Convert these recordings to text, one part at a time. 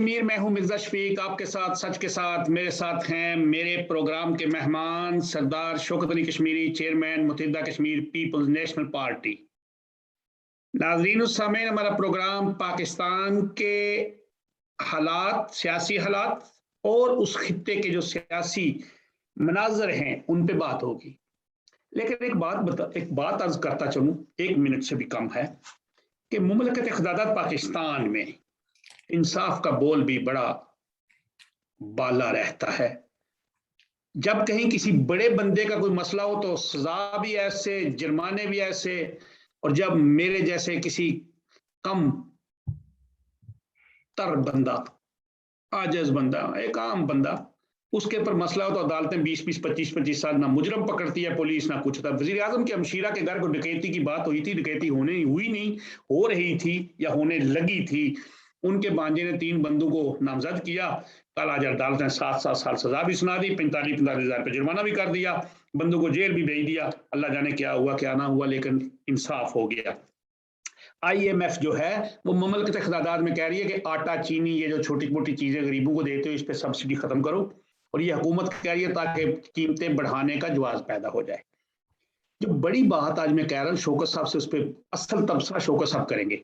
کشمیر میں ہوں مرزا شفیق آپ کے ساتھ سچ کے ساتھ میرے ساتھ ہیں میرے پروگرام کے مہمان سردار شوکت علی کشمیری چیئرمین متحدہ کشمیر پیپلز نیشنل پارٹی۔ ناظرین السامعین، ہمارا پروگرام پاکستان کے حالات، سیاسی حالات اور اس خطے کے جو سیاسی مناظر ہیں ان پہ بات ہوگی، لیکن ایک بات عرض کرتا چلوں، 1 منٹ سے بھی کم ہے کہ مملکت خدادات پاکستان میں انصاف کا بول بھی بڑا بالا رہتا ہے۔ جب کہیں کسی بڑے بندے کا کوئی مسئلہ ہو تو سزا بھی ایسے، جرمانے بھی ایسے، اور جب میرے جیسے کسی کم تر بندہ، عاجز بندہ، ایک عام بندہ، اس کے پر مسئلہ ہو تو عدالتیں 20 25 سال نہ مجرم پکڑتی ہے پولیس نہ کچھ تھا۔ وزیر اعظم کے ہمشیرہ کے گھر کو ڈکیتی کی بات ہوئی تھی، ڈکیتی ہوئی نہیں، ہو رہی تھی یا ہونے لگی تھی، ان کے بانجے نے 3 بندوں کو نامزد کیا، کل آج عدالت نے 7 سال سزا بھی سنا دی، 45 ہزار پہ جرمانہ بھی کر دیا، بندوں کو جیل بھی بھیج دیا، اللہ جانے کیا ہوا کیا نہ ہوا، لیکن انصاف ہو گیا۔ IMF جو ہے وہ مملکت خدادات میں کہہ رہی ہے کہ آٹا چینی یہ جو چھوٹی موٹی چیزیں غریبوں کو دیتے ہو اس پہ سبسڈی ختم کرو، اور یہ حکومت کہہ رہی ہے تاکہ قیمتیں بڑھانے کا جواز پیدا ہو جائے۔ جو بڑی بات آج میں کہہ رہا ہوں شوکت صاحب سے، اس پہ اصل تبصرہ شوکت صاحب کریں گے۔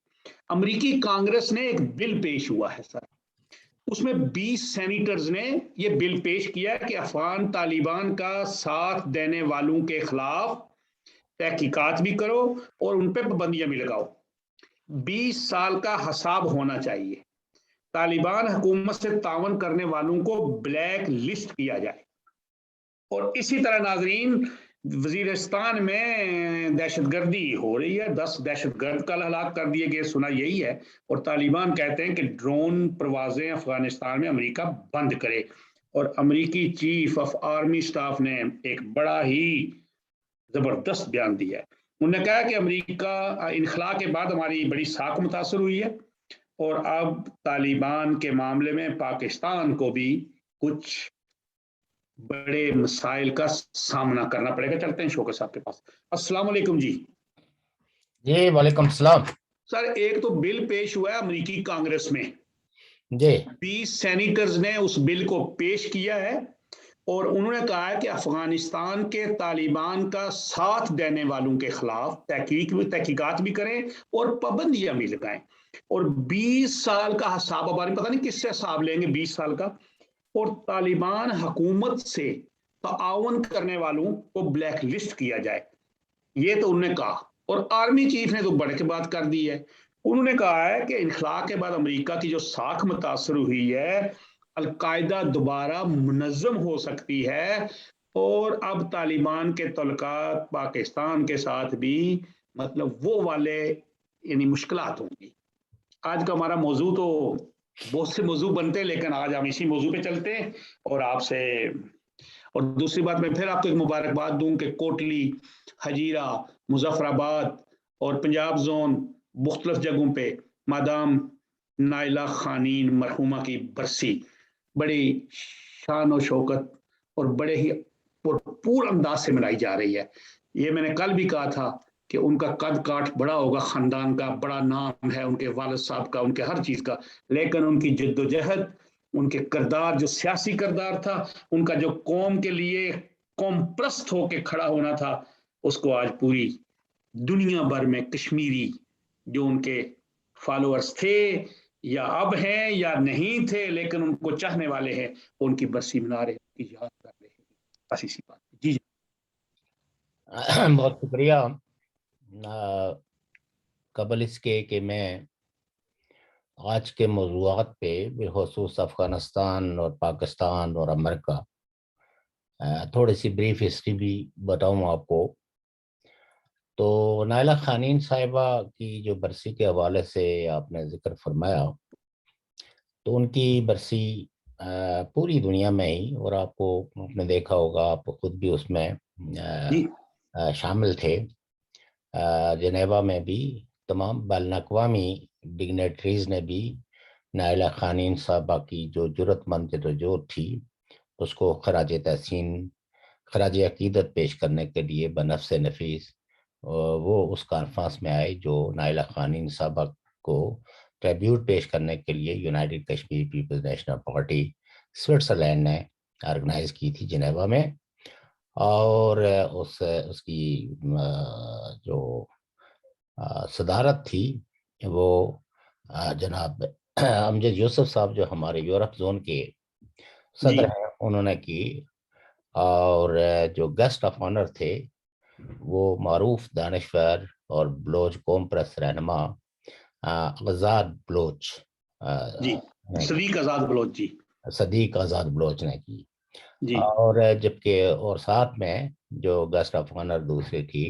امریکی کانگریس نے ایک بل پیش ہوا ہے سر، اس میں 20 سینیٹرز نے یہ بل پیش کیا کہ افغان طالبان کا ساتھ دینے والوں کے خلاف تحقیقات بھی کرو اور ان پہ پابندیاں بھی لگاؤ، 20 سال کا حساب ہونا چاہیے، طالبان حکومت سے تعاون کرنے والوں کو بلیک لسٹ کیا جائے، اور اسی طرح ناظرین وزیرستان میں دہشت گردی ہو رہی ہے، 10 دہشت گرد کل ہلاک کر دیے گئے، سنا یہی ہے، اور طالبان کہتے ہیں کہ ڈرون پروازیں افغانستان میں امریکہ بند کرے، اور امریکی چیف آف آرمی سٹاف نے ایک بڑا ہی زبردست بیان دیا ہے، انہوں نے کہا کہ امریکہ انخلا کے بعد ہماری بڑی ساکھ متاثر ہوئی ہے، اور اب طالبان کے معاملے میں پاکستان کو بھی کچھ بڑے مسائل کا سامنا کرنا پڑے گا۔ چلتے ہیں شوکت صاحب کے پاس۔ السلام علیکم جی۔ جی وعلیکم السلام سر، ایک تو بل پیش ہوا ہے امریکی کانگریس میں جی، 20 سینیٹرز نے اس بل کو پیش کیا ہے، اور انہوں نے کہا ہے کہ افغانستان کے طالبان کا ساتھ دینے والوں کے خلاف تحقیقات بھی کریں اور پابندیاں بھی لگائیں، اور 20 سال کا حساب، ہمارے پتہ نہیں کس سے حساب لیں گے 20 سال کا، اور طالبان حکومت سے تعاون کرنے والوں کو بلیک لسٹ کیا جائے، یہ تو انہوں نے کہا، اور آرمی چیف نے تو بڑھ کے بات کر دی ہے، انہوں نے کہا ہے کہ انخلا کے بعد امریکہ کی جو ساکھ متاثر ہوئی ہے، القاعدہ دوبارہ منظم ہو سکتی ہے، اور اب طالبان کے تعلقات پاکستان کے ساتھ بھی مطلب وہ والے یعنی مشکلات ہوں گی۔ آج کا ہمارا موضوع تو بہت سے موضوع بنتے ہیں، لیکن آج ہم اسی موضوع پہ چلتے ہیں، اور آپ سے، اور دوسری بات میں پھر آپ کو ایک مبارکباد دوں کہ کوٹلی، ہجیرہ، مظفر آباد اور پنجاب زون مختلف جگہوں پہ مادام نائلہ خانین مرحومہ کی برسی بڑی شان و شوکت اور بڑے ہی پور انداز سے منائی جا رہی ہے۔ یہ میں نے کل بھی کہا تھا کہ ان کا قد کاٹ بڑا ہوگا، خاندان کا بڑا نام ہے، ان کے والد صاحب کا، ان کے ہر چیز کا، لیکن ان کی جد و جہد، ان کے کردار، جو سیاسی کردار تھا، ان کا جو قوم کے لیے قوم پرست ہو کے کھڑا ہونا تھا، اس کو آج پوری دنیا بھر میں کشمیری جو ان کے فالوورز تھے یا اب ہیں یا نہیں تھے لیکن ان کو چاہنے والے ہیں، ان کی برسی منا رہے، ان کی یاد کر رہے ہیں، بس اسی بات جی۔ بہت شکریہ۔ قبل اس کے کہ میں آج کے موضوعات پہ بالخصوص افغانستان اور پاکستان اور امریکہ تھوڑی سی بریف ہسٹری بھی بتاؤں آپ کو، تو نائلہ خانین صاحبہ کی جو برسی کے حوالے سے آپ نے ذکر فرمایا، تو ان کی برسی پوری دنیا میں ہی، اور آپ کو نے دیکھا ہوگا، آپ خود بھی اس میں شامل تھے، جنیوا میں بھی تمام بین الاقوامی ڈگنیٹریز نے بھی نائلہ خانین صاحبہ کی جو جرت مند جدوجہد تھی اس کو خراج تحسین، خراج عقیدت پیش کرنے کے لیے بنفس نفیس وہ اس کانفرنس میں آئے جو نائلہ خانین صاحبہ کو ٹریبیوٹ پیش کرنے کے لیے united Kashmir peoples national party Switzerland نے آرگنائز کی تھی جنیوا میں، اور اس کی جو صدارت تھی وہ جناب امجد یوسف صاحب جو ہمارے یورپ زون کے صدر ہیں انہوں نے کی، اور جو گیسٹ آف آنر تھے وہ معروف دانشور اور بلوچ قوم پرست رہنما آزاد بلوچ صدیق آزاد بلوچ جی، صدیق آزاد بلوچ نے کی جی، اور جبکہ اور ساتھ میں جو گیسٹ آف آنر دوسری تھی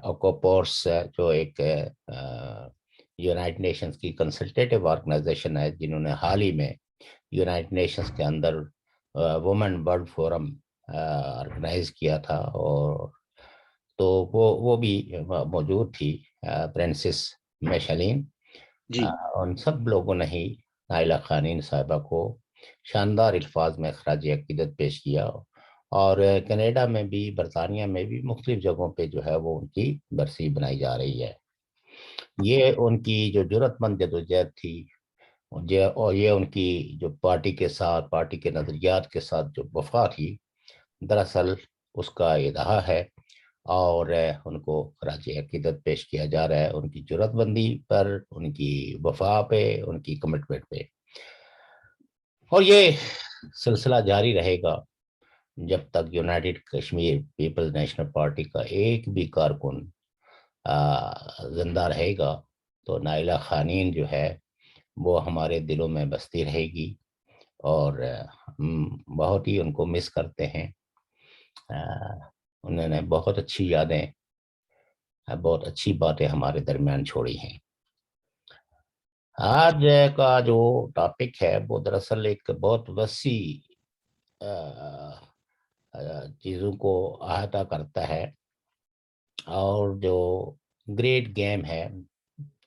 اوکوپورس جو ایک یونائٹڈ نیشنز کی کنسلٹیٹیو آرگنائزیشن ہے، جنہوں نے حال ہی میں یونائٹڈ نیشنز کے اندر وومن ورلڈ فورم آرگنائز کیا تھا، اور تو وہ بھی موجود تھی، پرنسس میشلین، ان سب لوگوں نے ہی نائلہ خانین صاحبہ کو شاندار الفاظ میں خراج عقیدت پیش کیا، اور کینیڈا میں بھی برطانیہ میں بھی مختلف جگہوں پہ جو ہے وہ ان کی برسی بنائی جا رہی ہے۔ یہ ان کی جو جرأت مند جدوجہد تھی، اور یہ ان کی جو پارٹی کے ساتھ، پارٹی کے نظریات کے ساتھ جو وفا تھی، دراصل اس کا ادعا ہے، اور ان کو خراج عقیدت پیش کیا جا رہا ہے ان کی جرأت مندی پر، ان کی وفا پہ، ان کی کمٹمنٹ پہ، اور یہ سلسلہ جاری رہے گا جب تک united Kashmir peoples national party کا ایک بھی کارکن زندہ رہے گا تو نائلہ خانین جو ہے وہ ہمارے دلوں میں بستی رہے گی، اور ہم بہت ہی ان کو مس کرتے ہیں۔ انہوں نے بہت اچھی یادیں، بہت اچھی باتیں ہمارے درمیان چھوڑی ہیں۔ آج کا جو ٹاپک ہے وہ دراصل ایک بہت وسیع چیزوں کو احاطہ کرتا ہے، اور جو گریٹ گیم ہے،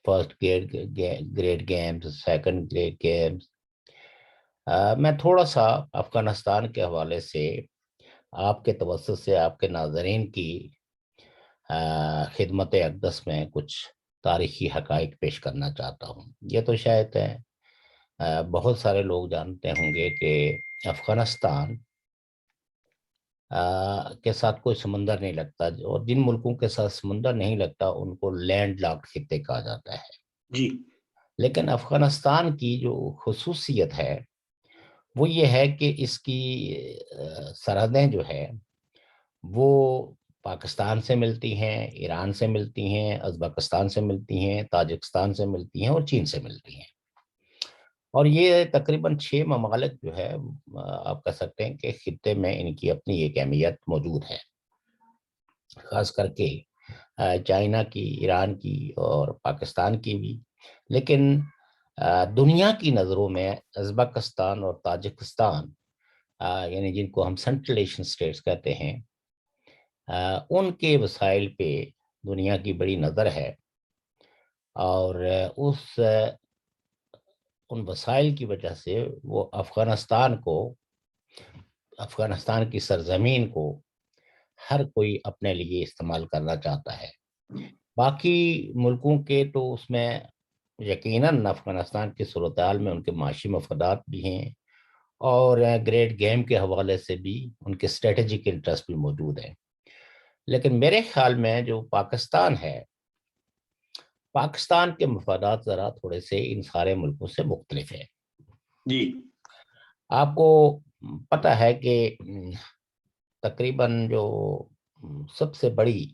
first great games, second great games, میں تھوڑا سا افغانستان کے حوالے سے آپ کے توسط سے آپ کے ناظرین کی خدمت اقدس میں کچھ تاریخی حقائق پیش کرنا چاہتا ہوں۔ یہ تو شاید بہت سارے لوگ جانتے ہوں گے کہ افغانستان کے ساتھ کوئی سمندر نہیں لگتا، اور جن ملکوں کے ساتھ سمندر نہیں لگتا ان کو لینڈ لاکڈ خطے کہا جاتا ہے جی، لیکن افغانستان کی جو خصوصیت ہے وہ یہ ہے کہ اس کی سرحدیں جو ہے وہ پاکستان سے ملتی ہیں، ایران سے ملتی ہیں، ازبکستان سے ملتی ہیں، تاجکستان سے ملتی ہیں، اور چین سے ملتی ہیں، اور یہ تقریباً 6 ممالک جو ہے آپ کہہ سکتے ہیں کہ خطے میں ان کی اپنی ایک اہمیت موجود ہے، خاص کر کے چائنا کی، ایران کی اور پاکستان کی بھی، لیکن دنیا کی نظروں میں ازبکستان اور تاجکستان یعنی جن کو ہم سینٹرل ایشین اسٹیٹس کہتے ہیں، ان کے وسائل پہ دنیا کی بڑی نظر ہے، اور ان وسائل کی وجہ سے وہ افغانستان کی سرزمین کو ہر کوئی اپنے لیے استعمال کرنا چاہتا ہے۔ باقی ملکوں کے تو اس میں یقیناً افغانستان کی صورتحال میں ان کے معاشی مفادات بھی ہیں، اور گریٹ گیم کے حوالے سے بھی ان کے اسٹریٹجک انٹرسٹ بھی موجود ہیں، لیکن میرے خیال میں جو پاکستان ہے، پاکستان کے مفادات ذرا تھوڑے سے ان سارے ملکوں سے مختلف ہیں۔ جی، آپ کو پتہ ہے کہ تقریباً جو سب سے بڑی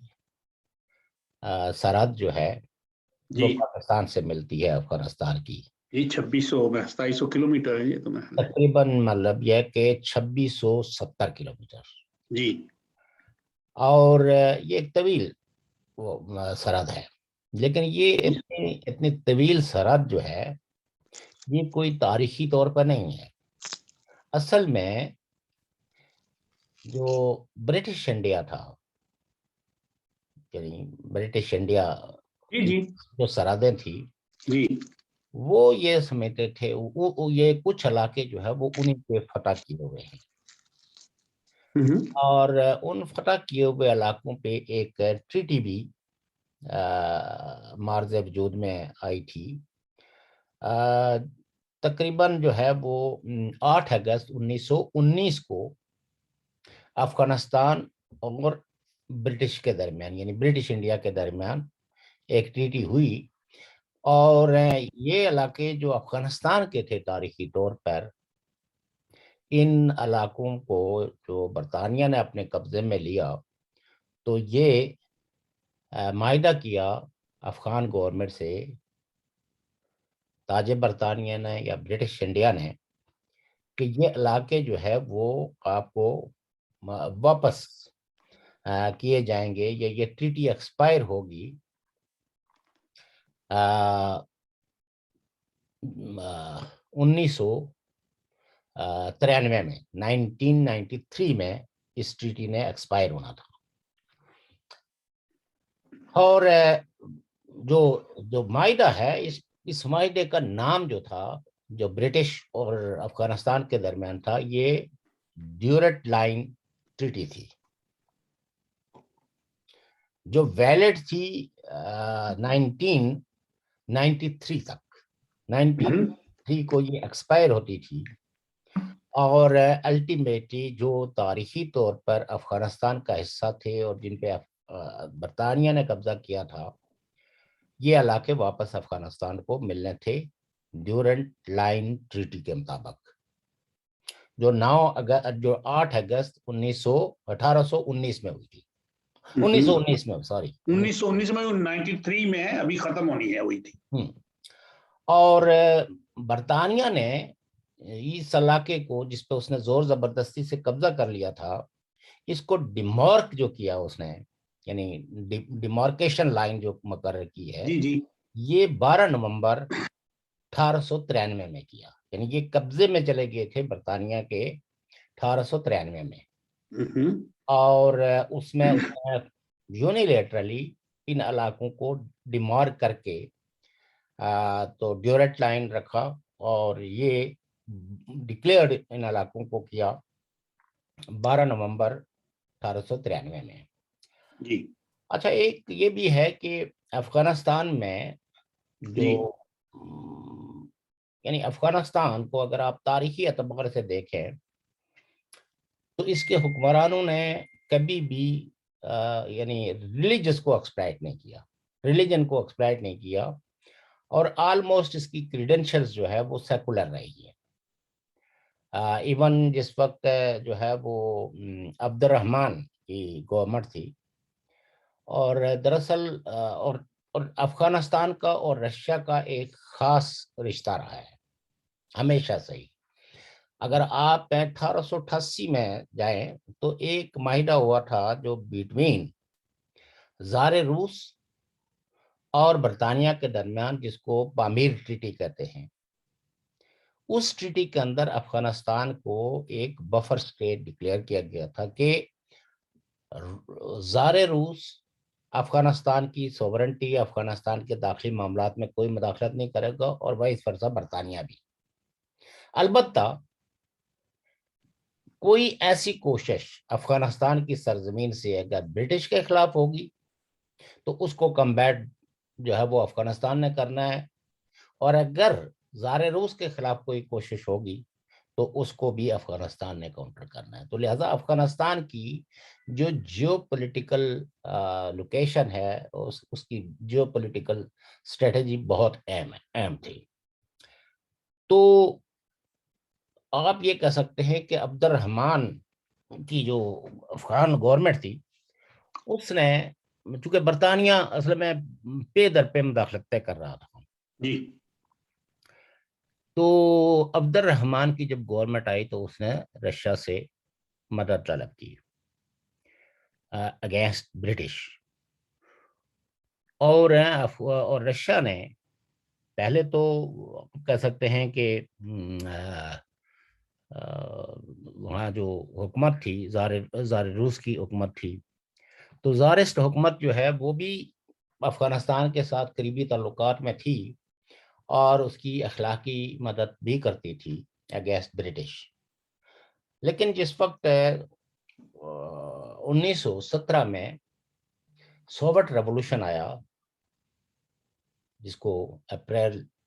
سرحد جو ہے وہ جی، پاکستان سے ملتی ہے افغانستان کی، جی، 2600 میں 2700 کلومیٹر ہے یہ تو میں تقریباً مطلب یہ کہ 2670 کلومیٹر، جی، اور یہ ایک طویل سرحد ہے، لیکن یہ اتنی طویل سرحد جو ہے یہ کوئی تاریخی طور پر نہیں ہے۔ اصل میں جو برٹش انڈیا تھا، یعنی برٹش انڈیا جی، جی، جو سرحدیں تھی جی، وہ یہ سمجھتے تھے یہ کچھ علاقے جو ہے وہ انہیں پہ فتح کیے ہوئے ہیں، اور ان فتح کیے ہوئے علاقوں پہ ایک ٹریٹی بھی مارز وجود میں آئی تھی، تقریباً جو ہے وہ 8 اگست 1919 کو افغانستان اور برٹش کے درمیان یعنی برٹش انڈیا کے درمیان ایک ٹریٹی ہوئی، اور یہ علاقے جو افغانستان کے تھے تاریخی طور پر، ان علاقوں کو جو برطانیہ نے اپنے قبضے میں لیا تو یہ معاہدہ کیا افغان گورنمنٹ سے، تاج برطانیہ نے یا برٹش انڈیا نے، کہ یہ علاقے جو ہے وہ آپ کو واپس کیے جائیں گے، یہ ٹریٹی ایکسپائر ہوگی 1993 میں، 1993 میں اس ٹریٹی نے ایکسپائر ہونا تھا۔ اور جو معاہدہ ہے، اس معاہدے کا نام جو تھا، جو برٹش اور افغانستان کے درمیان تھا، یہ ڈیورٹ لائن ٹریٹی تھی، جو ویلڈ تھی 1993 تک۔ 1993 کو یہ ایکسپائر ہوتی تھی، اور الٹیمیٹلی جو تاریخی طور پر افغانستان کا حصہ تھے اور جن پہ برطانیہ نے قبضہ کیا تھا، یہ علاقے واپس افغانستان کو ملنے تھے ڈیورنٹ لائن ٹریٹی کے مطابق، جو 8 اگست 1819 میں ہوئی تھی، 1919 میں، سوری 1919 میں، 93 میں ابھی ختم ہونی ہے ہوئی تھی۔ اور برطانیہ نے اس علاقے کو، جس پہ اس نے زور زبردستی سے قبضہ کر لیا تھا، اس کو ڈیمارک جو کیا اس نے، یعنی ڈیمارکیشن لائن جو مقرر کی ہے، جی جی، یہ 12 نومبر 1893 میں کیا، یعنی یہ قبضے میں چلے گئے تھے برطانیہ کے 1893 میں، اور اس میں یونیلیٹرلی ان علاقوں کو ڈیمارک کر کے تو ڈیورٹ لائن رکھا، اور یہ ڈکلیئرڈ ان علاقوں کو کیا 12 نومبر 1893 میں۔ جی اچھا، ایک یہ بھی ہے کہ افغانستان میں جو یعنی افغانستان کو اگر آپ تاریخی اعتبار سے دیکھیں تو اس کے حکمرانوں نے کبھی بھی یعنی ریلیجس کو ایکسپلائٹ نہیں کیا، ریلیجن کو ایکسپلائٹ نہیں کیا، اور آلموسٹ اس کی کریڈنشلز جو ہے وہ سیکولر رہی ہے۔ ایون جس وقت جو ہے وہ عبد الرحمن کی گورنمنٹ تھی، اور دراصل اور افغانستان کا اور رشیا کا ایک خاص رشتہ رہا ہے ہمیشہ سے ہی۔ اگر آپ 1888 میں جائیں تو ایک معاہدہ ہوا تھا جو بٹوین زار روس اور برطانیہ کے درمیان، جس کو پامیر ٹریٹی کہتے ہیں۔ اس ٹریٹی کے اندر افغانستان کو ایک بفر سٹیٹ ڈکلیئر کیا گیا تھا کہ زار روس افغانستان کی سوورنٹی، افغانستان کے داخلی معاملات میں کوئی مداخلت نہیں کرے گا، اور وائس ورثہ برطانیہ بھی۔ البتہ کوئی ایسی کوشش افغانستان کی سرزمین سے اگر برٹش کے خلاف ہوگی تو اس کو کمبیٹ جو ہے وہ افغانستان نے کرنا ہے، اور اگر زار روس کے خلاف کوئی کوشش ہوگی تو اس کو بھی افغانستان نے کاؤنٹر کرنا ہے۔ تو لہٰذا افغانستان کی جو جیو پولیٹیکل لوکیشن ہے، اس کی جیو پولیٹیکل اسٹریٹجی بہت اہم تھی۔ تو آپ یہ کہہ سکتے ہیں کہ عبد الرحمن کی جو افغان گورنمنٹ تھی، اس نے، چونکہ برطانیہ اصل میں پے در پے مداخلت طے کر رہا تھا، جی، تو عبد الرحمن کی جب گورنمنٹ آئی تو اس نے رشیا سے مدد طلب کی اگینسٹ برٹش، اور رشیا نے پہلے تو کہہ سکتے ہیں کہ وہاں جو حکومت تھی، زار روس کی حکومت تھی، تو زارسٹ حکومت جو ہے وہ بھی افغانستان کے ساتھ قریبی تعلقات میں تھی، اور اس کی اخلاقی مدد بھی کرتی تھی اگینسٹ برٹش۔ لیکن جس وقت 1917 میں سوویت ریولوشن آیا، جس کو اپریل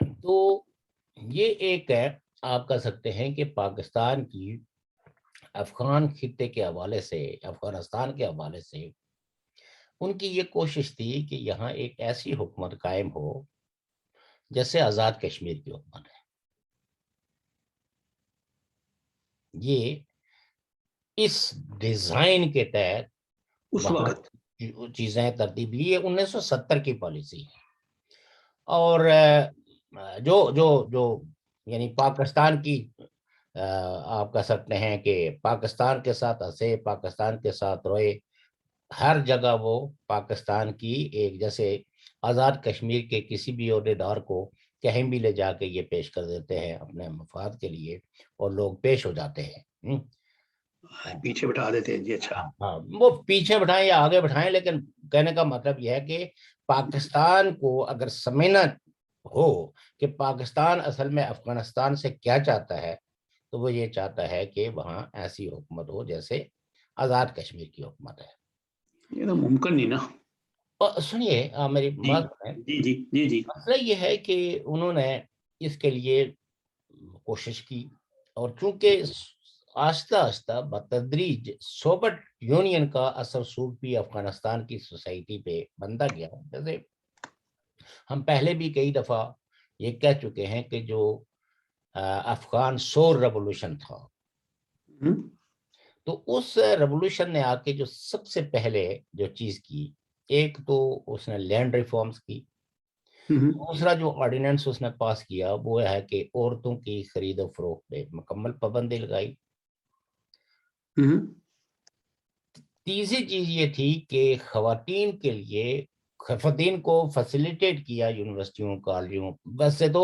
تو یہ ایک ہے، آپ کہہ سکتے ہیں کہ پاکستان کی افغان خطے کے حوالے سے، افغانستان کے حوالے سے ان کی یہ کوشش تھی کہ یہاں ایک ایسی حکومت قائم ہو جیسے آزاد کشمیر کی حکومت ہے. یہ اس ڈیزائن کے تحت اس وہاں وقت چیزیں ترتیب لی. 1970 کی پالیسی ہے. اور جو جو جو یعنی پاکستان کی آپ کہہ سکتے ہیں کہ پاکستان کے ساتھ ہنسے، پاکستان کے ساتھ روئے، ہر جگہ وہ پاکستان کی ایک، جیسے آزاد کشمیر کے کسی بھی عہدیدار کو کہیں بھی لے جا کے یہ پیش کر دیتے ہیں اپنے مفاد کے لیے، اور لوگ پیش ہو جاتے ہیں. پیچھے بٹھا دیتے ہیں جی. اچھا. ہاں، وہ پیچھے بٹھائیں یا آگے بٹھائیں، لیکن کہنے کا مطلب یہ ہے کہ پاکستان کو اگر سمجھنا ہو کہ پاکستان اصل میں افغانستان سے کیا چاہتا ہے، تو وہ یہ چاہتا ہے کہ وہاں ایسی حکومت ہو جیسے آزاد کشمیر کی حکومت ہے. یہ تو ممکن نہیں نا. اور سنیے میری جی بات سنیں. جی جی جی جی. مسئلہ یہ ہے کہ انہوں نے اس کے لیے کوشش کی، اور چونکہ آہستہ آہستہ بتدریج سوویت یونین کا اثر سوگ بھی افغانستان کی سوسائٹی پہ بنتا گیا. جیسے ہم پہلے بھی کئی دفعہ یہ کہہ چکے ہیں کہ جو افغان سور ریولوشن تھا، تو اس ریولوشن نے آ کے جو سب سے پہلے جو چیز کی، ایک تو اس نے لینڈ ریفارمز کی، دوسرا جو آرڈیننس اس نے پاس کیا وہ ہے کہ عورتوں کی خرید و فروخت پہ مکمل پابندی لگائی. تیسری چیز یہ تھی کہ خواتین کو فیسیلیٹیٹ کیا یونیورسٹیوں، کالجوں. ویسے تو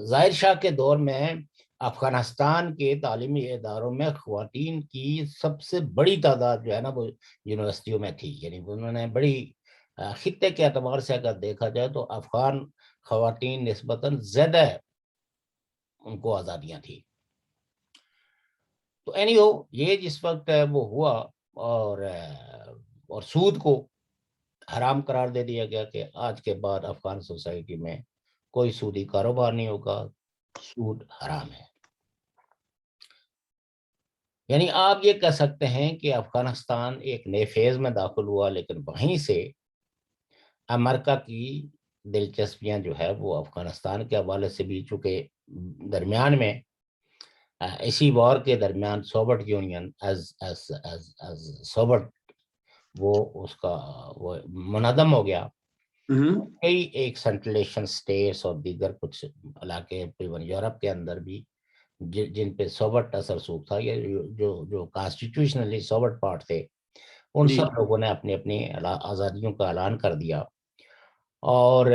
ظاہر شاہ کے دور میں افغانستان کے تعلیمی اداروں میں خواتین کی سب سے بڑی تعداد جو ہے نا وہ یونیورسٹیوں میں تھی. یعنی انہوں نے بڑی خطے کے اعتبار سے اگر دیکھا جائے تو افغان خواتین نسبتاً زیادہ ان کو آزادیاں تھیں. تو یہ جس وقت وہ ہوا، اور سود کو حرام قرار دے دیا گیا کہ آج کے بعد افغان سوسائٹی میں کوئی سودی کاروبار نہیں ہوگا، سود حرام ہے. یعنی آپ یہ کہہ سکتے ہیں کہ افغانستان ایک نئے فیز میں داخل ہوا، لیکن وہیں سے امریکہ کی دلچسپیاں جو ہے وہ افغانستان کے حوالے سے بھی، چونکہ درمیان میں اسی وار کے درمیان سوویت یونین سوویت وہ اس کا وہ منہدم ہو گیا. کئی ایک سینٹرلیشن سٹیٹس اور دیگر کچھ علاقے یورپ کے اندر بھی جن پہ سوویت اثر سوکھ تھا، یا جو کانسٹیٹیوشنلی سوویت پارٹ تھے، ان سب لوگوں نے اپنی اپنی آزادیوں کا اعلان کر دیا. اور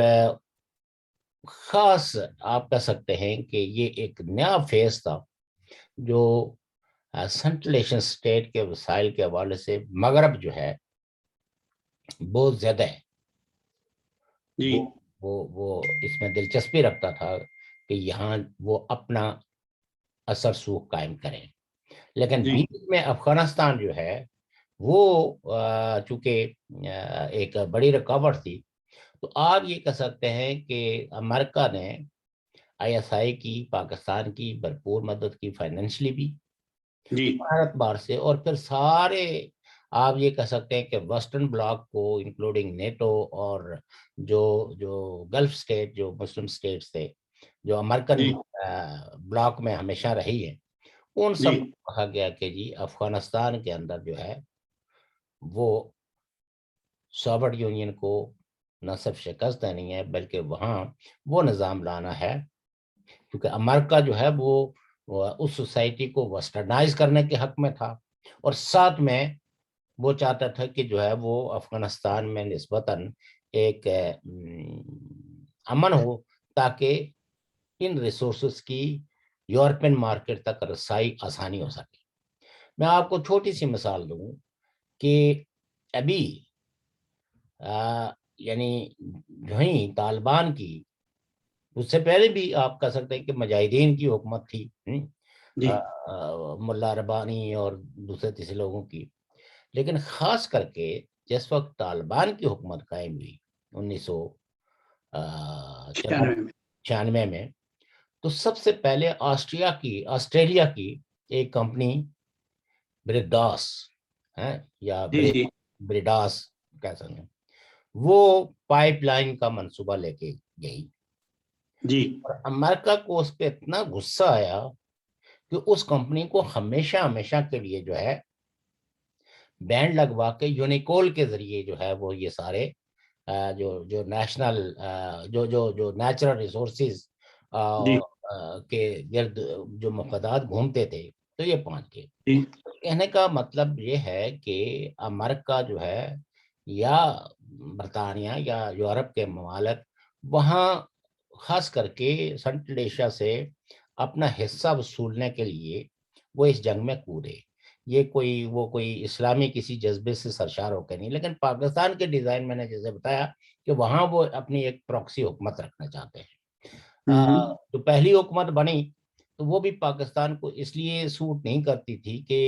خاص آپ کہہ سکتے ہیں کہ یہ ایک نیا فیز تھا جو سینٹرلیشن سٹیٹ کے وسائل کے حوالے سے مغرب جو ہے بہت زیادہ ہے. وہ اس میں دلچسپی رکھتا تھا کہ یہاں وہ اپنا اثر سوخ قائم کریں. لیکن بیچ میں افغانستان جو ہے وہ چونکہ ایک بڑی رکاوٹ تھی، تو آپ یہ کہہ سکتے ہیں کہ امریکہ نے ISI کی پاکستان کی بھرپور مدد کی، فائنینشلی بھی بھارت بار سے، اور پھر سارے آپ یہ کہہ سکتے ہیں کہ ویسٹرن بلاک کو انکلوڈنگ نیٹو اور جو گلف سٹیٹ، جو مسلم سٹیٹس تھے جو امریکن بلاک میں ہمیشہ رہی ہے، ان سب کو کہا گیا کہ جی افغانستان کے اندر جو ہے وہ سوویت یونین کو نہ صرف شکست دینی ہے، بلکہ وہاں وہ نظام لانا ہے، کیونکہ امریکہ جو ہے وہ اس سوسائٹی کو ویسٹرنائز کرنے کے حق میں تھا، اور ساتھ میں وہ چاہتا تھا کہ جو ہے وہ افغانستان میں نسبتاً ایک امن ہو، تاکہ ان ریسورسز کی یورپین مارکیٹ تک رسائی آسانی ہو سکے. میں آپ کو چھوٹی سی مثال دوں کہ ابھی یعنی جو ہی طالبان کی، اس سے پہلے بھی آپ کہہ سکتے ہیں کہ مجاہدین کی حکومت تھی، ملا ربانی اور دوسرے تیسرے لوگوں کی. لیکن خاص کر کے جس وقت طالبان کی حکومت قائم ہوئی چھیانوے میں، تو سب سے پہلے آسٹریلیا کی ایک کمپنی بریڈاس ہے یا جی جی بریڈاس کہہ سکتے ہیں، وہ پائپ لائن کا منصوبہ لے کے گئی، جی اور امریکہ کو اس پہ اتنا غصہ آیا کہ اس کمپنی کو ہمیشہ کے لیے جو ہے بینڈ لگوا کے یونیکول کے ذریعے جو ہے وہ یہ سارے جو نیشنل جو نیچرل ریسورسز جی کے گرد جو مفادات گھومتے تھے، تو یہ پہنچ گئے۔ جی کہنے کا مطلب یہ ہے کہ امریکہ جو ہے یا برطانیہ یا یورپ کے ممالک وہاں خاص کر کے سنٹرل ایشیا سے اپنا حصہ وصولنے کے لیے وہ اس جنگ میں کودے۔ یہ کوئی اسلامی کسی جذبے سے سرشار ہو کے نہیں، لیکن پاکستان کے ڈیزائن میں نے جیسے بتایا کہ وہاں وہ اپنی ایک پراکسی حکومت رکھنا چاہتے ہیں۔ جو پہلی حکومت بنی تو وہ بھی پاکستان کو اس لیے سوٹ نہیں کرتی تھی کہ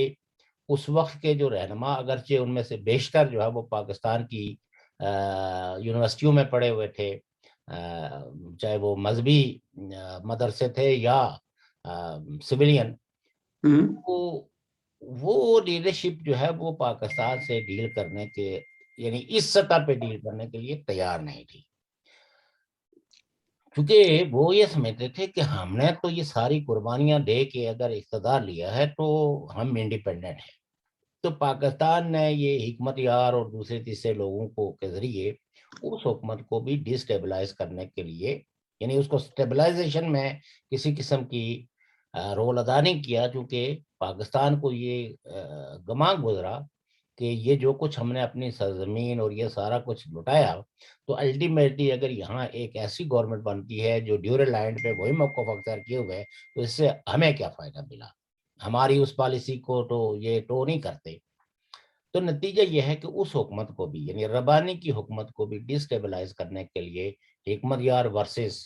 اس وقت کے جو رہنما اگرچہ ان میں سے بیشتر جو ہے وہ پاکستان کی یونیورسٹیوں میں پڑھے ہوئے تھے، چاہے وہ مذہبی مدرسے تھے یا سویلین، وہ لیڈرشپ جو ہے وہ پاکستان سے ڈیل کرنے کے یعنی اس سطح پہ ڈیل کرنے کے لیے تیار نہیں تھی، کیونکہ وہ یہ سمجھتے تھے کہ ہم نے تو یہ ساری قربانیاں دے کے اگر اقتدار لیا ہے تو ہم انڈیپینڈنٹ ہیں۔ تو پاکستان نے یہ حکمت یار اور دوسرے تیسرے لوگوں کو کے ذریعے اس حکومت کو بھی ڈی اسٹیبلائز کرنے کے لیے، یعنی اس کو اسٹیبلائزیشن میں کسی قسم کی رول ادا نہیں کیا، چونکہ پاکستان کو یہ گمان گزرا کہ یہ جو کچھ ہم نے اپنی سرزمین اور یہ سارا کچھ لٹایا، تو الٹیمیٹلی اگر یہاں ایک ایسی گورنمنٹ بنتی ہے جو ڈیورل لینڈ پہ وہی موقف اختیار کیے ہوئے، تو اس سے ہمیں کیا فائدہ ملا، ہماری اس پالیسی کو تو یہ ٹو نہیں کرتے۔ تو نتیجہ یہ ہے کہ اس حکومت کو بھی یعنی ربانی کی حکومت کو بھی ڈی اسٹیبلائز کرنے کے لیے حکمت یار ورسز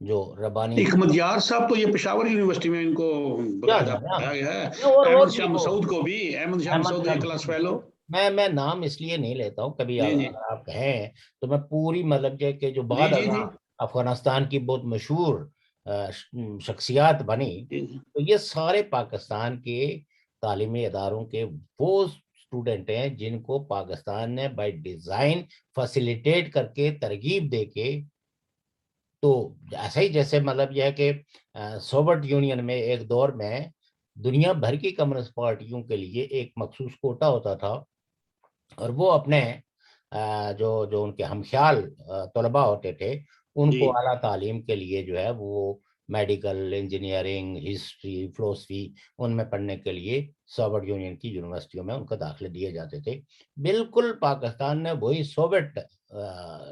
جو ربانی حکمت یار صاحب تو یہ پشاور یونیورسٹی میں ان کو باقاعدہ پڑھایا گیا ہے، اور احمد بھی شاہ وہ مسعود کو بھی، احمد شاہ مسعود اے کلاس فیلو۔ میں نام اس لیے نہیں لیتا ہوں، کبھی جی جی اگر آپ کہیں تو میں پوری مطلب یہ کہ جو جی بعد جی جی افغانستان کی بہت مشہور شخصیات بنی، جی تو یہ سارے پاکستان کے تعلیمی اداروں کے وہ اسٹوڈنٹ ہیں جن کو پاکستان نے بائی ڈیزائن فیسیلیٹیٹ کر کے ترغیب دے کے، تو ایسا ہی جیسے مطلب یہ ہے کہ سوویت یونین میں ایک دور میں دنیا بھر کی کمیونسٹ پارٹیوں کے لیے ایک مخصوص کوٹا ہوتا تھا، اور وہ اپنے جو ان کے ہمخیال طلباء ہوتے تھے ان جی کو اعلیٰ تعلیم کے لیے جو ہے وہ میڈیکل، انجینئرنگ، ہسٹری، فلسفی ان میں پڑھنے کے لیے سوویت یونین کی یونیورسٹیوں میں ان کو داخلے دیے جاتے تھے۔ بالکل پاکستان نے وہی سوویت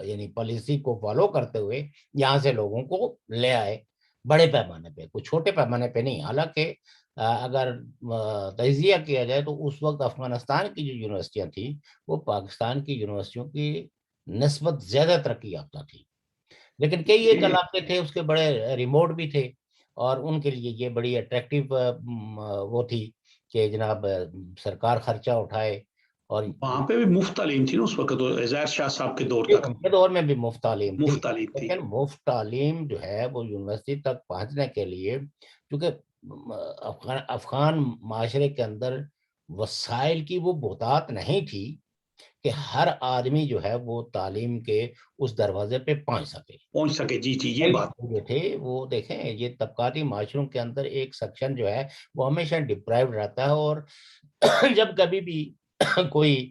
یعنی پالیسی کو فالو کرتے ہوئے یہاں سے لوگوں کو لے آئے، بڑے پیمانے پہ، کوئی چھوٹے پیمانے پہ نہیں۔ حالانکہ اگر تجزیہ کیا جائے تو اس وقت افغانستان کی جو یونیورسٹیاں تھیں وہ پاکستان کی یونیورسٹیوں کی نسبت زیادہ ترقی یافتہ تھی، لیکن کئی ایک علاقے تھے اس کے بڑے ریموٹ بھی تھے، اور ان کے لیے یہ بڑی اٹریکٹیو وہ تھی کہ جناب سرکار خرچہ اٹھائے، اور وہاں پہ بھی مفت تعلیم تھی نا اس وقت، عزیر شاہ صاحب کے دور تک ان کے دور میں بھی مفت تعلیم تھی، مفت تعلیم تھی۔ لیکن مفت تعلیم جو ہے وہ یونیورسٹی تک پہنچنے کے لیے، کیونکہ افغان معاشرے کے اندر وسائل کی وہ بہتات نہیں تھی کہ ہر آدمی جو ہے وہ تعلیم کے اس دروازے پہ پہنچ سکے۔ جی جی یہ بات جو تھے وہ دیکھیں، یہ طبقاتی معاشروں کے اندر ایک سیکشن جو ہے وہ ہمیشہ ڈپرائیوڈ رہتا ہے، اور جب کبھی بھی کوئی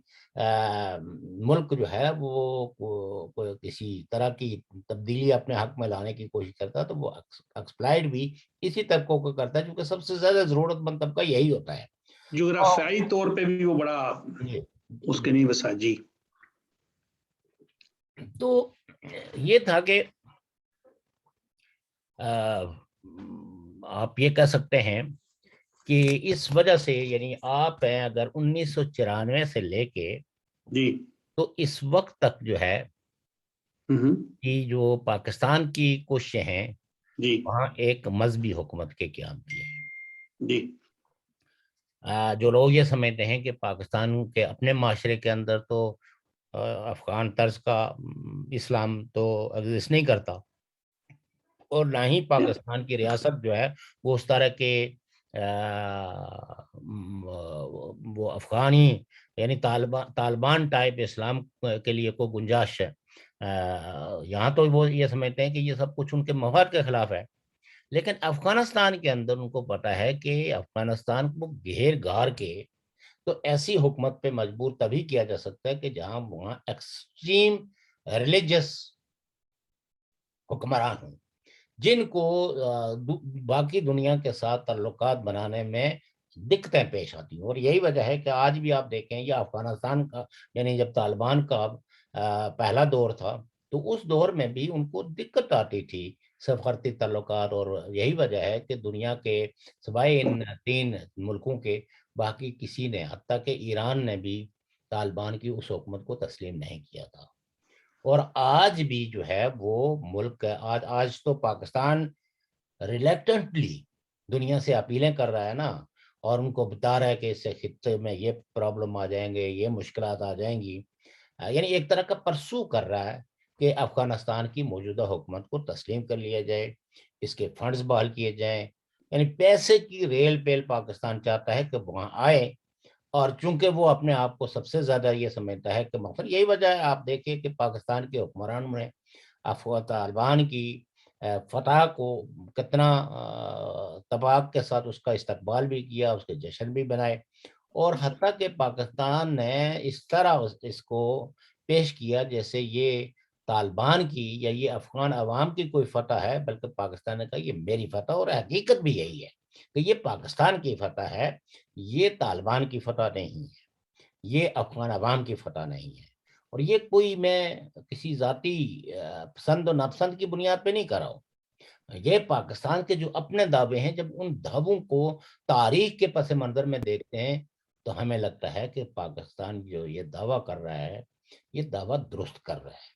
ملک جو ہے وہ کسی طرح کی تبدیلی اپنے حق میں لانے کی کوشش کرتا ہے تو وہ ایکسپلائڈ بھی اسی طبقوں کو کرتا ہے، کیونکہ سب سے زیادہ ضرورت مند طبقہ یہی ہوتا ہے۔ جغرافیائی طور پہ بھی وہ بڑا اس کے نہیں وسا۔ جی تو یہ تھا کہ آپ یہ کہہ سکتے ہیں کہ اس وجہ سے یعنی آپ ہیں اگر 1994 سے لے کے جی تو اس وقت تک جو ہے کہ جو پاکستان کی کوششیں ہیں جی وہاں ایک مذہبی حکومت کے قیام کی ہے۔ جی جو لوگ یہ سمجھتے ہیں کہ پاکستان کے اپنے معاشرے کے اندر تو افغان طرز کا اسلام تو ایگزسٹ نہیں کرتا، اور نہ ہی پاکستان کی ریاست جو ہے وہ اس طرح کے وہ افغانی یعنی طالبان ٹائپ اسلام کے لیے کوئی گنجائش ہے؟ یہاں تو وہ یہ سمجھتے ہیں کہ یہ سب کچھ ان کے مفاد کے خلاف ہے، لیکن افغانستان کے اندر ان کو پتا ہے کہ افغانستان کو گھیر گھار کے تو ایسی حکومت پہ مجبور تبھی کیا جا سکتا ہے کہ جہاں وہاں ایکسٹریم ریلیجس حکمران ہوں، جن کو باقی دنیا کے ساتھ تعلقات بنانے میں دقتیں پیش آتی ہیں۔ اور یہی وجہ ہے کہ آج بھی آپ دیکھیں یا افغانستان کا یعنی جب طالبان کا پہلا دور تھا تو اس دور میں بھی ان کو دقت آتی تھی سفارتی تعلقات، اور یہی وجہ ہے کہ دنیا کے سوائے ان 3 ملکوں کے باقی کسی نے، حتیٰ کہ ایران نے بھی طالبان کی اس حکومت کو تسلیم نہیں کیا تھا۔ اور آج بھی جو ہے وہ ملک آج تو پاکستان ریلیکٹنٹلی دنیا سے اپیلیں کر رہا ہے نا، اور ان کو بتا رہا ہے کہ اس سے خطے میں یہ پرابلم آ جائیں گے، یہ مشکلات آ جائیں گی، یعنی ایک طرح کا پرسو کر رہا ہے کہ افغانستان کی موجودہ حکومت کو تسلیم کر لیا جائے، اس کے فنڈز بحال کیے جائیں، یعنی پیسے کی ریل پیل پاکستان چاہتا ہے کہ وہاں آئے، اور چونکہ وہ اپنے آپ کو سب سے زیادہ یہ سمجھتا ہے کہ مقصد یہی وجہ ہے آپ دیکھیں کہ پاکستان کے حکمرانوں نے طالبان کی فتح کو کتنا تباک کے ساتھ اس کا استقبال بھی کیا، اس کے جشن بھی بنائے، اور حتیٰ کہ پاکستان نے اس طرح اس کو پیش کیا جیسے یہ طالبان کی یا یہ افغان عوام کی کوئی فتح ہے، بلکہ پاکستان نے کہا یہ میری فتح، اور حقیقت بھی یہی ہے کہ یہ پاکستان کی فتح ہے، یہ طالبان کی فتح نہیں ہے، یہ افغان عوام کی فتح نہیں ہے۔ اور یہ کوئی میں کسی ذاتی پسند و ناپسند کی بنیاد پہ نہیں کر رہا ہوں، یہ پاکستان کے جو اپنے دعوے ہیں، جب ان دعووں کو تاریخ کے پس منظر میں دیکھتے ہیں تو ہمیں لگتا ہے کہ پاکستان جو یہ دعویٰ کر رہا ہے یہ دعویٰ درست کر رہا ہے،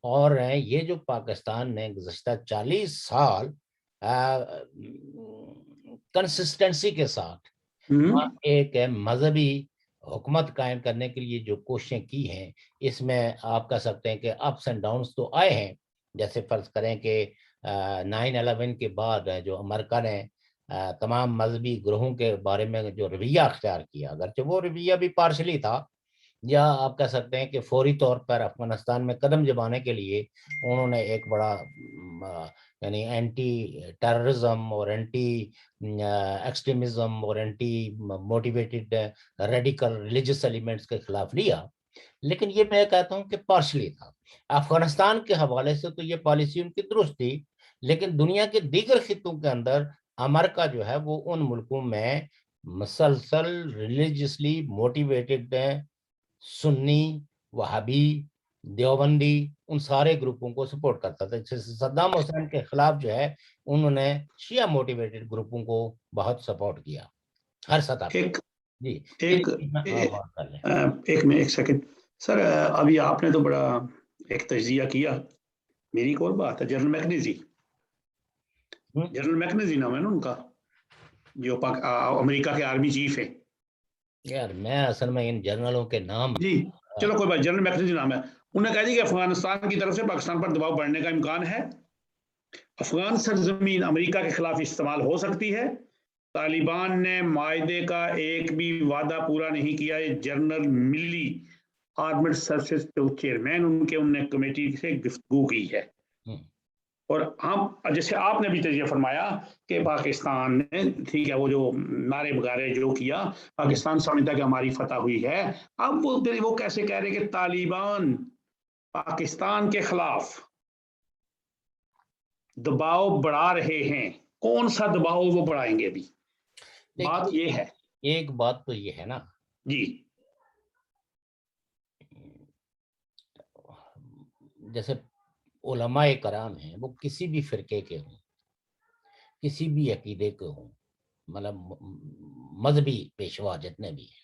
اور یہ جو پاکستان نے گزشتہ 40 سال کنسسٹنسی کے ساتھ ایک مذہبی حکومت قائم کرنے کے لیے جو کوششیں کی ہیں، اس میں آپ کہہ سکتے ہیں کہ اپس اینڈ ڈاؤنس تو آئے ہیں، جیسے فرض کریں کہ 9/11 کے بعد جو امریکہ نے تمام مذہبی گروہوں کے بارے میں جو رویہ اختیار کیا، اگرچہ وہ رویہ بھی پارشلی تھا، یا آپ کہہ سکتے ہیں کہ فوری طور پر افغانستان میں قدم جمانے کے لیے انہوں نے ایک بڑا یعنی اینٹی ٹیررزم اور اینٹی ایکسٹریمزم اور anti motivated radical religious elements کے خلاف لیا، لیکن یہ میں کہتا ہوں کہ پارشلی تھا۔ افغانستان کے حوالے سے تو یہ پالیسی ان کی درست تھی، لیکن دنیا کے دیگر خطوں کے اندر امریکہ جو ہے وہ ان ملکوں میں مسلسل ریلیجسلی موٹیویٹڈ سنی، وہابی، دیوبندی ان سارے گروپوں کو سپورٹ کرتا تھا۔ صدام حسین کے خلاف جو ہے انہوں نے شیعہ موٹیویٹڈ گروپوں کو بہت سپورٹ کیا ہر سطح پہ۔ جی ایک سیکنڈ سر، ابھی آپ نے تو بڑا ایک تجزیہ کیا، میری ایک اور بات ہے، جنرل میکنیزی نام ہے نا ان کا، جو امریکہ کے آرمی چیف ہے۔ یار میں اصل میں ان جنرلوں کے نام جی چلو کوئی بات، جنرل میکنیزی نام ہے، انہوں نے کہا کہ افغانستان کی طرف سے پاکستان پر دباؤ بڑھنے کا امکان ہے، افغان سرزمین امریکہ کے خلاف استعمال ہو سکتی ہے، طالبان نے معاہدے کا ایک بھی وعدہ پورا نہیں کیا۔ جنرل ملی آرمڈ سروسز چیئرمین ان نے کمیٹی سے گفتگو کی ہے، اور ہم جیسے آپ نے بھی تجزیہ فرمایا کہ پاکستان نے ٹھیک ہے وہ جو نعرے بغارے جو کیا، پاکستان سمجھتا کہ ہماری فتح ہوئی ہے، اب وہ کیسے کہہ رہے کہ طالبان پاکستان کے خلاف دباؤ بڑھا رہے ہیں؟ کون سا دباؤ وہ بڑھائیں گے؟ ابھی بات یہ ہے، ایک بات تو یہ ہے نا جی، جیسے علماء کرام ہیں وہ کسی بھی فرقے کے ہوں، کسی بھی عقیدے کے ہوں، مطلب مذہبی پیشوا جتنے بھی ہیں،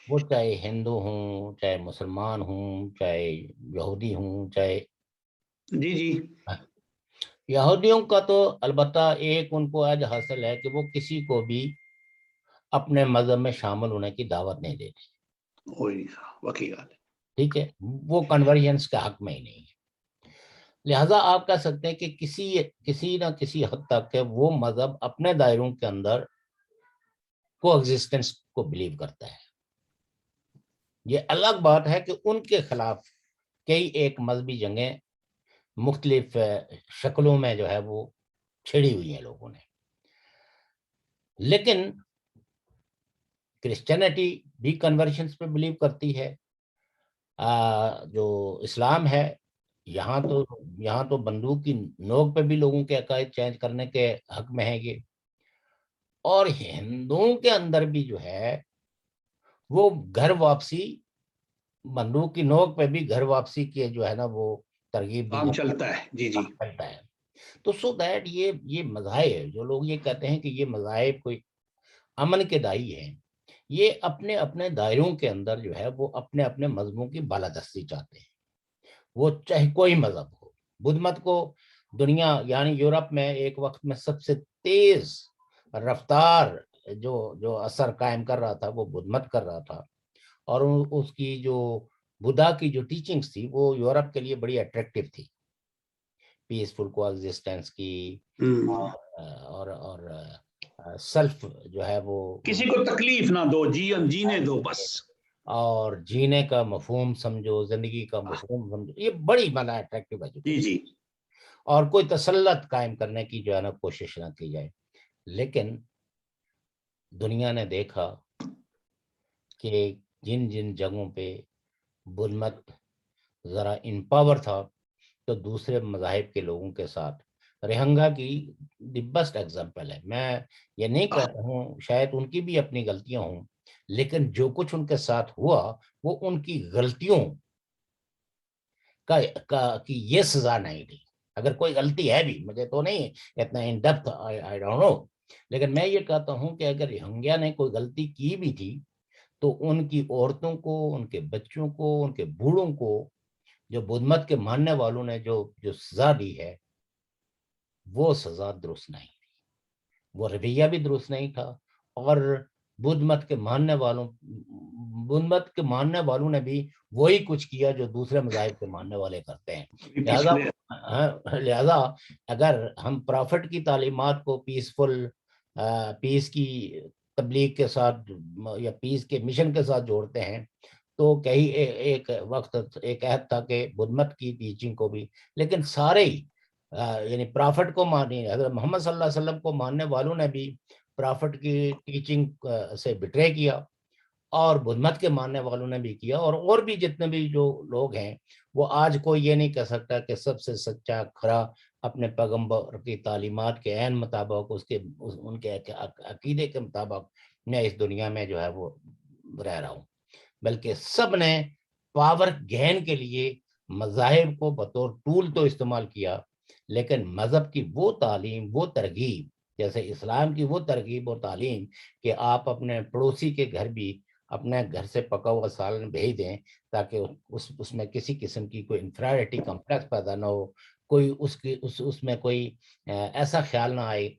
وہ چاہے ہندو ہوں، چاہے مسلمان ہوں، چاہے یہودی ہوں، چاہے جی یہودیوں کا تو البتہ ایک ان کو آج حاصل ہے کہ وہ کسی کو بھی اپنے مذہب میں شامل ہونے کی دعوت نہیں دیتے، ٹھیک ہے، وہ کنورژنس کے حق میں ہی نہیں ہے. لہٰذا آپ کہہ سکتے ہیں کہ کسی نہ کسی حد تک کہ وہ مذہب اپنے دائروں کے اندر کو ایگزسٹنس کو بلیو کرتا ہے. یہ الگ بات ہے کہ ان کے خلاف کئی ایک مذہبی جنگیں مختلف شکلوں میں جو ہے وہ چھڑی ہوئی ہیں لوگوں نے. لیکن کرسچینٹی بھی کنورژنس پہ بلیو کرتی ہے. جو اسلام ہے یہاں تو بندوق کی نوک پہ بھی لوگوں کے عقائد چینج کرنے کے حق میں ہے یہ. اور ہندوؤں کے اندر بھی جو ہے وہ گھر واپسی، بندوق کی نوک پہ بھی گھر واپسی کے جو ہے نا وہ ترغیب بھی کام چلتا ہے. جی جی چلتا ہے. تو سو دیٹ یہ مذاہب، جو لوگ یہ کہتے ہیں کہ یہ مذاہب کوئی امن کے دائی ہیں، یہ اپنے اپنے دائروں کے اندر جو ہے وہ اپنے اپنے مذہبوں کی بالادستی چاہتے ہیں، وہ چاہے کوئی مذہب ہو. بدھ مت کو دنیا یعنی یورپ میں ایک وقت میں سب سے تیز رفتار جو اثر قائم کر رہا تھا وہ بدھ مت کر رہا تھا. اور اس کی جو بدھا کی جو ٹیچنگز تھی وہ یورپ کے لیے بڑی اٹریکٹیو تھی، پیسفل کو ایگزسٹنس کی اور سیلف جو ہے وہ کسی کو تکلیف نہ دو، جینے دو بس، اور جینے کا مفہوم سمجھو، زندگی کا مفہوم سمجھو. یہ بڑی اٹریکٹیو جی ایجوکیشن، جی اور کوئی تسلط قائم کرنے کی جو ہے نا کوشش نہ کی جائے. لیکن دنیا نے دیکھا کہ جن جن جگہوں پہ بدھ مت ذرا امپاور تھا تو دوسرے مذاہب کے لوگوں کے ساتھ رہنگا کی دی بیسٹ ایگزامپل ہے. میں یہ نہیں کہتا ہوں، شاید ان کی بھی اپنی غلطیاں ہوں، لیکن جو کچھ ان کے ساتھ ہوا وہ ان کی غلطیوں کی یہ سزا نہیں دی. اگر کوئی غلطی ہے بھی، مجھے تو نہیں اتنا in depth I don't know, لیکن میں یہ کہتا ہوں کہ اگر رہنگیا نے کوئی غلطی کی بھی تھی تو ان کی عورتوں کو، ان کے بچوں کو، ان کے بوڑھوں کو، جو بدھ مت کے ماننے والوں نے جو سزا دی ہے وہ سزا درست نہیں تھی، وہ رویہ بھی درست نہیں تھا. اور بدھ مت کے ماننے والوں نے بھی وہی کچھ کیا جو دوسرے مذاہب کے ماننے والے کرتے ہیں. لہذا اگر ہم پرافٹ کی تعلیمات کو پیس کی تبلیغ کے ساتھ یا پیس کے مشن کے ساتھ جوڑتے ہیں تو کئی ایک وقت ایک عہد تھا کہ بدھ مت کی ٹیچنگ کو بھی، لیکن سارے ہی یعنی پرافٹ کو حضرت محمد صلی اللہ علیہ وسلم کو ماننے والوں نے بھی پرافٹ کی ٹیچنگ سے بٹرے کیا، اور بدھ مت کے ماننے والوں نے بھی کیا. اور بھی جتنے بھی جو لوگ ہیں وہ آج کوئی یہ نہیں کہہ سکتا کہ سب سے سچا کھرا اپنے پیغمبر کی تعلیمات کے عین مطابق ان کے عقیدے کے مطابق میں اس دنیا میں جو ہے وہ رہ رہا ہوں، بلکہ سب نے پاور گین کے لیے مذاہب کو بطور ٹول تو استعمال کیا، لیکن مذہب کی وہ تعلیم، وہ ترغیب، جیسے اسلام کی وہ ترغیب اور تعلیم کہ آپ اپنے پڑوسی کے گھر بھی اپنے گھر سے پکا ہوا سالن بھیج دیں تاکہ اس میں کسی قسم کی کوئی انفیریٹی کمپلیکس پیدا نہ ہو، کوئی اس میں کوئی ایسا خیال نہ آئے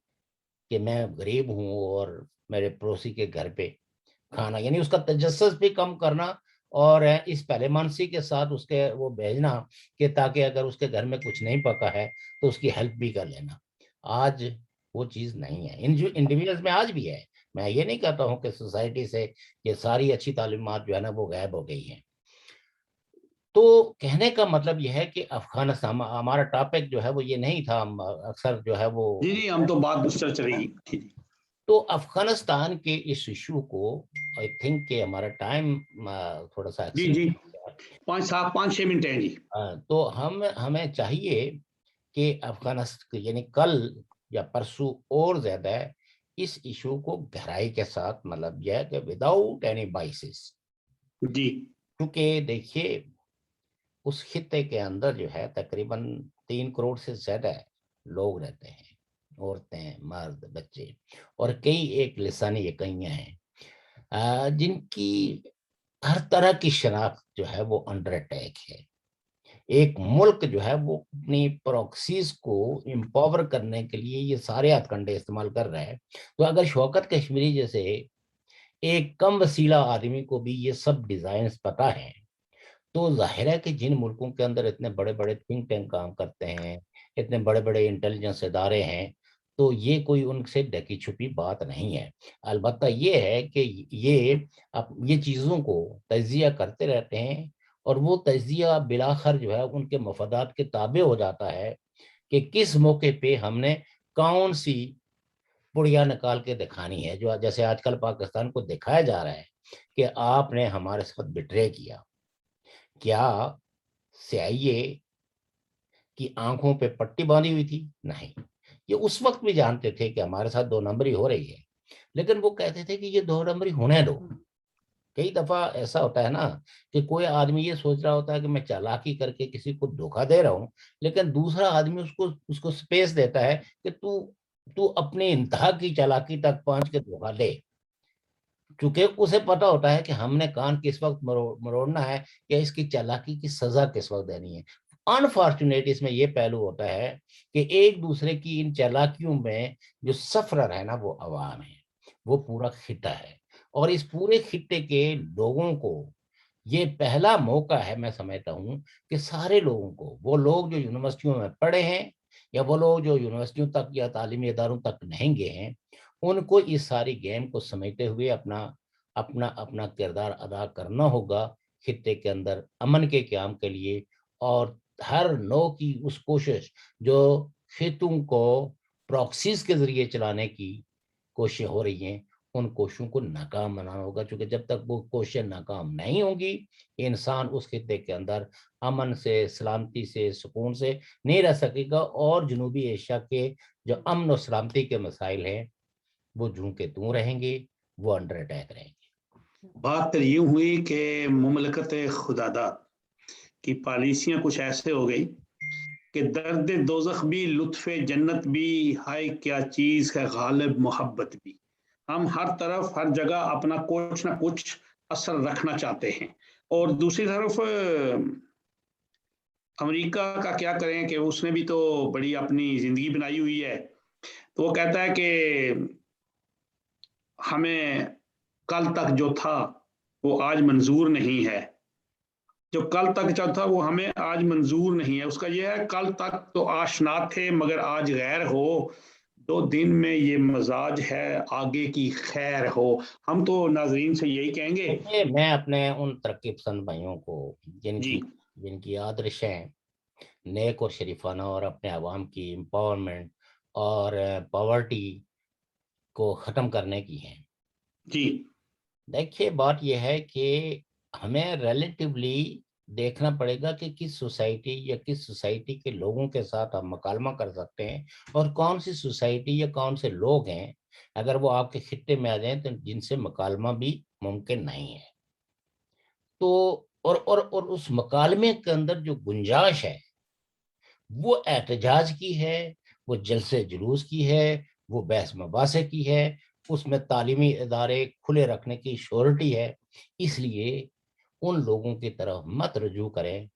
کہ میں غریب ہوں اور میرے پڑوسی کے گھر پہ کھانا، یعنی اس کا تجسس بھی کم کرنا، اور اس پہلے مانسی کے ساتھ اس کے وہ بھیجنا کہ تاکہ اگر اس کے گھر میں کچھ نہیں پکا ہے تو اس کی ہیلپ بھی کر لینا. آج وہ چیز نہیں ہے، انڈیویجولز میں آج بھی ہے. میں یہ نہیں کہتا ہوں کہ سوسائٹی سے یہ ساری اچھی تعلیمات جو ہے نا وہ غائب ہو گئی ہیں. تو کہنے کا مطلب یہ ہے کہ افغانستان، ہمارا ٹاپک جو ہے وہ یہ نہیں تھا، ہم اکثر جو ہے وہ جی ہم تو بات دوسرا چلے گی. تو افغانستان کے اس ایشو کو آئی تھنک کہ ہمارا ٹائم تھوڑا سا جی 5-6 منٹ ہیں جی. تو ہمیں چاہیے کہ افغانستان یعنی کل یا پرسوں اور زیادہ اس ایشو کو گہرائی کے ساتھ مطلب یہ ہے کہ وداؤٹ اینی بائسز، جی کیونکہ دیکھیے اس خطے کے اندر جو ہے تقریباً 3 کروڑ سے زیادہ لوگ رہتے ہیں، عورتیں، مرد، بچے، اور کئی ایک لسانی اکائیاں ہیں جن کی ہر طرح کی شناخت جو ہے وہ انڈر اٹیک ہے. ایک ملک جو ہے وہ اپنی پروکسیز کو امپاور کرنے کے لیے یہ سارے ہتھ کنڈے استعمال کر رہے ہیں. تو اگر شوکت کشمیری جیسے ایک کم وسیلہ آدمی کو بھی یہ سب ڈیزائنز پتا ہے تو ظاہر ہے کہ جن ملکوں کے اندر اتنے بڑے بڑے تھنک ٹینک کام کرتے ہیں، اتنے بڑے بڑے انٹیلیجنس ادارے ہیں، تو یہ کوئی ان سے ڈکی چھپی بات نہیں ہے۔ البتہ یہ ہے کہ یہ چیزوں کو تجزیہ کرتے رہتے ہیں، اور وہ تجزیہ بالآخر جو ہے ان کے مفادات کے تابع ہو جاتا ہے کہ کس موقع پہ ہم نے کون سی پڑیا نکال کے دکھانی ہے، جو جیسے آج کل پاکستان کو دکھایا جا رہا ہے کہ آپ نے ہمارے ساتھ بٹرے کیا۔ کیا CIA کی آنکھوں پہ پٹی باندھی ہوئی تھی؟ نہیں، یہ اس وقت بھی جانتے تھے کہ ہمارے ساتھ دو نمبری ہو رہی ہے، لیکن وہ کہتے تھے کہ یہ دو نمبری ہونے دو۔ کئی دفعہ ایسا ہوتا ہے نا کہ کوئی آدمی یہ سوچ رہا ہوتا ہے کہ میں چالاکی کر کے کسی کو دھوکہ دے رہا ہوں، لیکن دوسرا آدمی اس کو سپیس دیتا ہے کہ تو اپنے انتہا کی چالاکی تک پہنچ کے دھوکہ دے، کیونکہ اسے پتا ہوتا ہے کہ ہم نے کان کس وقت مروڑنا ہے یا اس کی چالاکی کی سزا کس وقت دینی ہے۔ انفارچونیٹ اس میں یہ پہلو ہوتا ہے کہ ایک دوسرے کی ان چالاکیوں میں جو سفرر ہے نا وہ عوام ہے، وہ پورا خطہ ہے، اور اس پورے خطے کے لوگوں کو یہ پہلا موقع ہے، میں سمجھتا ہوں کہ سارے لوگوں کو، وہ لوگ جو یونیورسٹیوں میں پڑھے ہیں یا وہ لوگ جو یونیورسٹیوں تک یا تعلیمی اداروں تک نہیں گئے ہیں، ان کو اس ساری گیم کو سمجھتے ہوئے اپنا کردار ادا کرنا ہوگا خطے کے اندر امن کے قیام کے لیے، اور ہر نو کی اس کوشش جو خطوں کو پراکسیز کے ذریعے چلانے کی کوششیں ہو رہی ہیں، ان کوششوں کو ناکام بنانا ہوگا، چونکہ جب تک وہ کوششیں ناکام نہیں ہوں گی، انسان اس خطے کے اندر امن سے، سلامتی سے، سکون سے نہیں رہ سکے گا، اور جنوبی ایشیا کے جو امن و سلامتی کے مسائل ہیں وہ جوں کے توں رہیں گے، وہ انڈر اٹیک رہیں گے۔ بات تو یوں ہوئی کہ مملکت خداداد کی پالیسیاں کچھ ایسے ہو گئی کہ درد دوزخ بھی، لطف جنت بھی، ہائے کیا چیز ہے غالب محبت بھی۔ ہم ہر طرف ہر جگہ اپنا کچھ نہ کچھ اثر رکھنا چاہتے ہیں، اور دوسری طرف امریکہ کا کیا کریں کہ اس نے بھی تو بڑی اپنی زندگی بنائی ہوئی ہے، تو وہ کہتا ہے کہ ہمیں کل تک جو تھا وہ آج منظور نہیں ہے، جو کل تک جو تھا وہ ہمیں آج منظور نہیں ہے۔ اس کا یہ ہے کل تک تو آشنا تھے مگر آج غیر ہو، دو دن میں یہ مزاج ہے آگے کی خیر ہو۔ ہم تو ناظرین سے یہی کہیں گے۔ میں اپنے ان ترقی پسند بھائیوں کو جی جن کی آدرشیں نیک اور شریفانہ اور اپنے عوام کی امپاورمنٹ اور پاورٹی کو ختم کرنے کی ہیں، جی دیکھیے بات یہ ہے کہ ہمیں ریلیٹیولی دیکھنا پڑے گا کہ کس سوسائٹی یا کس سوسائٹی کے لوگوں کے ساتھ ہم مکالمہ کر سکتے ہیں، اور کون سی سوسائٹی یا کون سے لوگ ہیں اگر وہ آپ کے خطے میں آ جائیں تو جن سے مکالمہ بھی ممکن نہیں ہے۔ تو اور اس مکالمے کے اندر جو گنجائش ہے وہ احتجاج کی ہے، وہ جلسے جلوس کی ہے، وہ بحث مباحثے کی ہے، اس میں تعلیمی ادارے کھلے رکھنے کی شیورٹی ہے۔ اس لیے ان لوگوں کی طرف مت رجوع کریں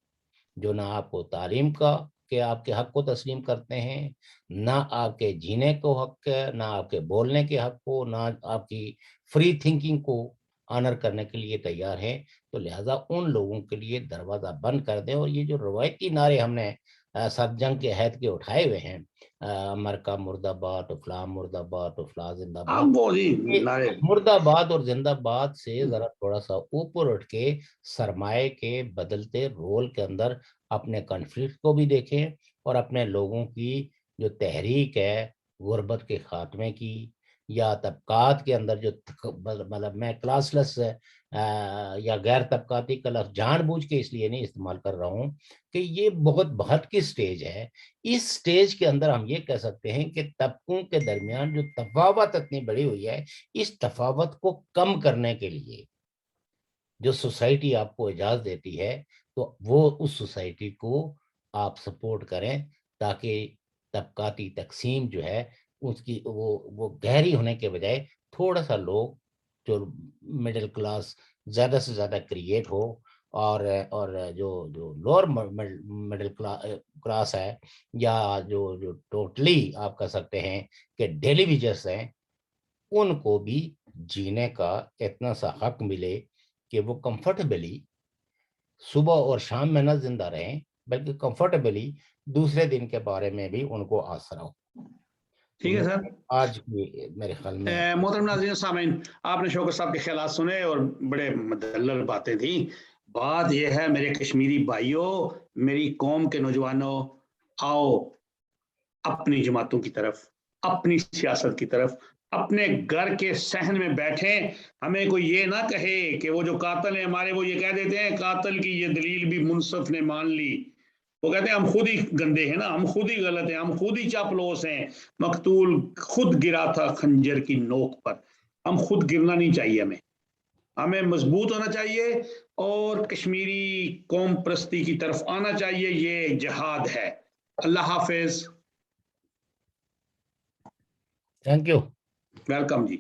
جو نہ آپ کو تعلیم کا کہ آپ کے حق کو تسلیم کرتے ہیں، نہ آپ کے جینے کو حق ہے، نہ آپ کے بولنے کے حق کو، نہ آپ کی فری تھنکنگ کو آنر کرنے کے لیے تیار ہیں۔ تو لہٰذا ان لوگوں کے لیے دروازہ بند کر دیں، اور یہ جو روایتی نعرے ہم نے سب جنگ کے عہد کے اٹھائے ہوئے ہیں، امریکہ مرد آباد، فلاں مرد آباد، فلاں زندہ باد، وہ جی یہ نعرے مرد آباد اور زندہ باد سے ذرا تھوڑا سا اوپر اٹھ کے سرمایہ کے بدلتے رول کے اندر اپنے کنفلکٹ کو بھی دیکھیں، اور اپنے لوگوں کی جو تحریک ہے غربت کے خاتمے کی، یا طبقات کے اندر جو مطلب میں کلاس لیس یا غیر طبقاتی کا لفظ جان بوجھ کے اس لیے نہیں استعمال کر رہا ہوں کہ یہ بہت بہت کی سٹیج ہے۔ اس سٹیج کے اندر ہم یہ کہہ سکتے ہیں کہ طبقوں کے درمیان جو تفاوت اتنی بڑی ہوئی ہے، اس تفاوت کو کم کرنے کے لیے جو سوسائٹی آپ کو اجازت دیتی ہے تو وہ اس سوسائٹی کو آپ سپورٹ کریں، تاکہ طبقاتی تقسیم جو ہے اس کی وہ گہری ہونے کے بجائے تھوڑا سا لوگ جو مڈل کلاس زیادہ سے زیادہ کریٹ ہو، اور جو لوور مڈل کلاس ہے، یا جو ٹوٹلی آپ کہہ سکتے ہیں کہ ڈیلی ویجرز ہیں، ان کو بھی جینے کا اتنا سا حق ملے کہ وہ کمفرٹیبلی صبح اور شام میں نہ زندہ رہیں بلکہ کمفرٹیبلی دوسرے دن کے بارے میں بھی ان کو آسرا ہو. ٹھیک ہے سر. آج کی میرے خیال میں محترم ناظرین سامعین، آپ نے شوکت صاحب کے خیالات سنے اور بڑے مدلل باتیں تھیں. بات یہ ہے میرے کشمیری بھائیوں، میری قوم کے نوجوانوں، آؤ اپنی جماعتوں کی طرف، اپنی سیاست کی طرف، اپنے گھر کے صحن میں بیٹھیں. ہمیں کوئی یہ نہ کہے کہ وہ جو قاتل ہیں ہمارے، وہ یہ کہہ دیتے ہیں قاتل کی یہ دلیل بھی منصف نے مان لی. وہ کہتے ہیں ہم خود ہی گندے ہیں نا، ہم خود ہی غلط ہیں، ہم خود ہی چاپلوس ہیں، مقتول خود گرا تھا خنجر کی نوک پر. ہم خود گرنا نہیں چاہیے، ہمیں مضبوط ہونا چاہیے اور کشمیری قوم پرستی کی طرف آنا چاہیے. یہ جہاد ہے. اللہ حافظ. Thank you. Welcome G.